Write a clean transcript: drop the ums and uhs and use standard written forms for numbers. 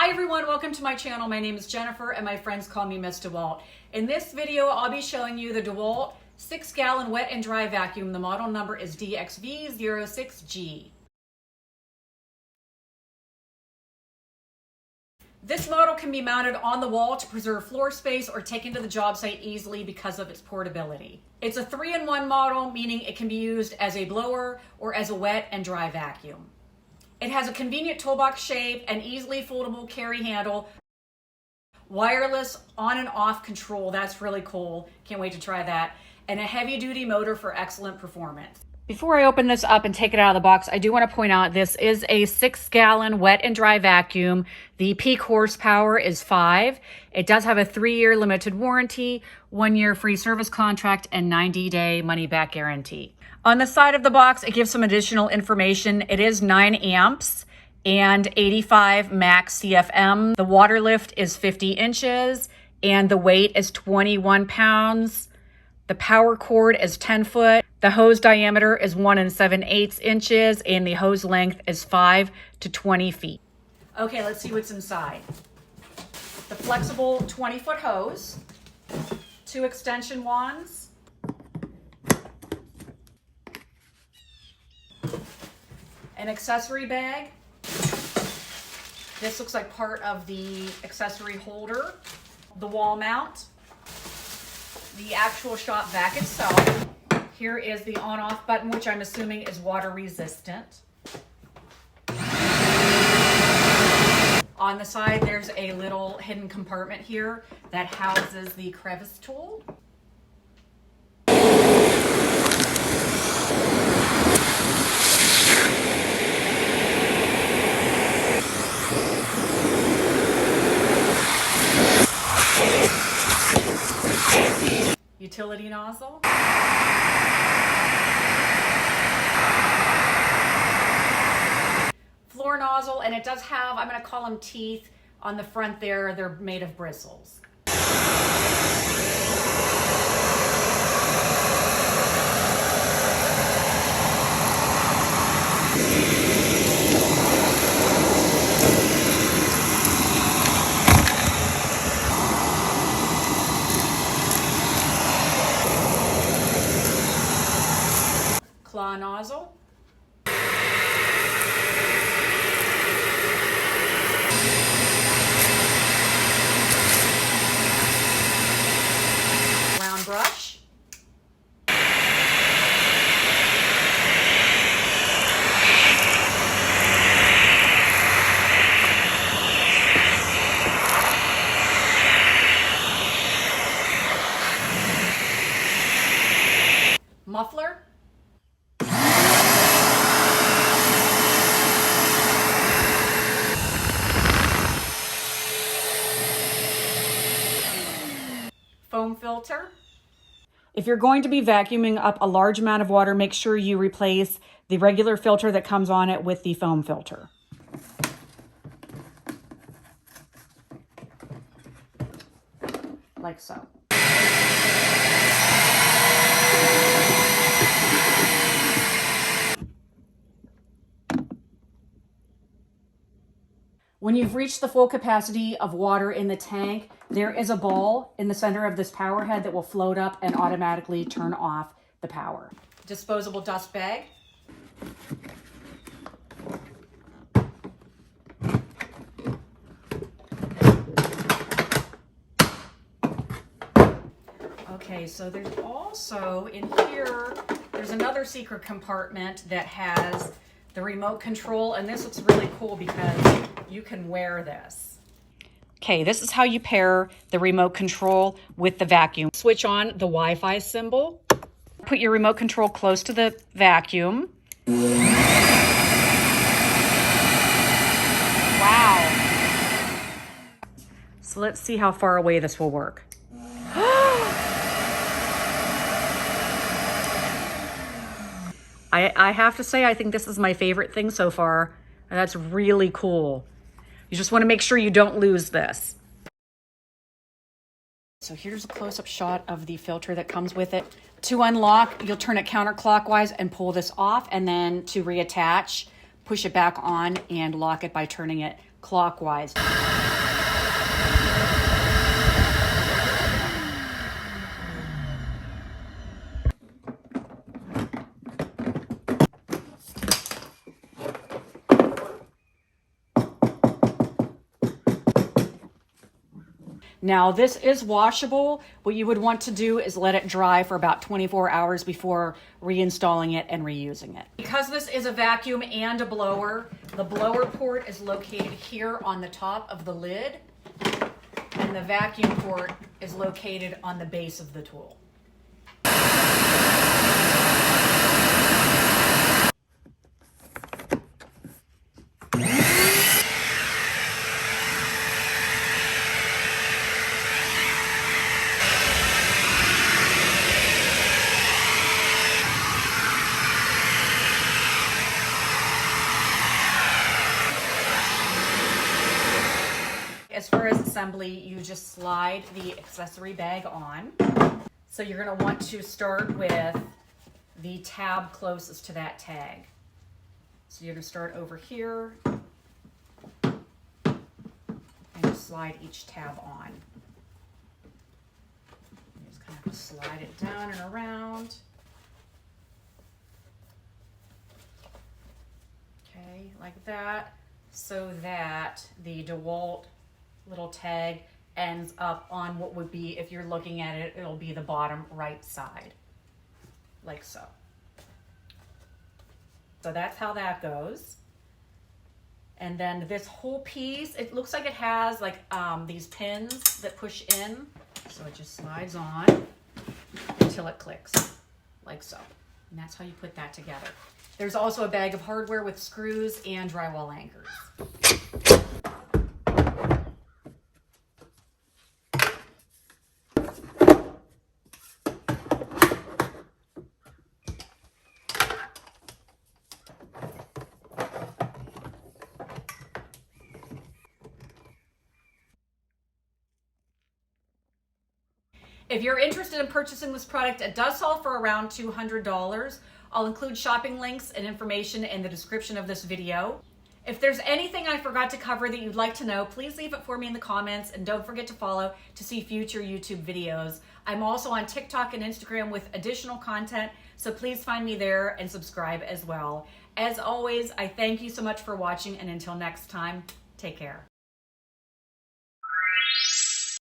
Hi everyone, welcome to my channel. My name is Jennifer and my friends call me Miss DeWalt. In this video, I'll be showing you the DeWalt 6-gallon wet and dry vacuum. The model number is DXV06G. This model can be mounted on the wall to preserve floor space or taken to the job site easily because of its portability. It's a 3-in-1 model, meaning it can be used as a blower or as a wet and dry vacuum. It has a convenient toolbox shape, an easily foldable carry handle, wireless on and off control, that's really cool, can't wait to try that, and a heavy duty motor for excellent performance. Before I open this up and take it out of the box, I do want to point out this is a 6-gallon wet and dry vacuum. The peak horsepower is 5. It does have a 3-year limited warranty, 1-year free service contract, and 90-day money-back guarantee. On the side of the box, it gives some additional information. It is 9 amps and 85 max CFM. The water lift is 50 inches and the weight is 21 pounds. The power cord is 10 foot. The hose diameter is 1 7/8 inches and the hose length is 5 to 20 feet. Okay, let's see what's inside. The flexible 20-foot hose, 2 extension wands, an accessory bag. This looks like part of the accessory holder, the wall mount, the actual shop vac itself. Here is the on-off button, which I'm assuming is water resistant. On the side, there's a little hidden compartment here that houses the crevice tool. Utility nozzle. Floor nozzle, and it does have, I'm going to call them teeth on the front there. They're made of bristles. Claw nozzle. Round brush. Muffler. Foam filter. If you're going to be vacuuming up a large amount of water, make sure you replace the regular filter that comes on it with the foam filter. Like so. When you've reached the full capacity of water in the tank, there is a ball in the center of this power head that will float up and automatically turn off the power. Disposable dust bag. Okay, so there's also in here, there's another secret compartment that has the remote control, and this looks really cool because you can wear this. Okay, this is how you pair the remote control with the vacuum. Switch on the Wi-Fi symbol. Put your remote control close to the vacuum. Wow. So let's see how far away this will work. I have to say, I think this is my favorite thing so far. And that's really cool. You just want to make sure you don't lose this. So here's a close-up shot of the filter that comes with it. To unlock, you'll turn it counterclockwise and pull this off, and then to reattach, push it back on and lock it by turning it clockwise. Now this is washable. What you would want to do is let it dry for about 24 hours before reinstalling it and reusing it. Because this is a vacuum and a blower, the blower port is located here on the top of the lid, and the vacuum port is located on the base of the tool. As far as assembly, you just slide the accessory bag on. So you're going to want to start with the tab closest to that tag. So you're going to start over here and just slide each tab on. You just kind of slide it down and around. Okay, like that, so that the DeWalt little tag ends up on what would be, if you're looking at it, it'll be the bottom right side, like so. So that's how that goes. And then this whole piece, it looks like it has like these pins that push in. So it just slides on until it clicks, like so. And that's how you put that together. There's also a bag of hardware with screws and drywall anchors. If you're interested in purchasing this product, it does sell for around $200. I'll include shopping links and information in the description of this video. If there's anything I forgot to cover that you'd like to know, please leave it for me in the comments, and don't forget to follow to see future YouTube videos. I'm also on TikTok and Instagram with additional content, so please find me there and subscribe as well. As always, I thank you so much for watching, and until next time, take care.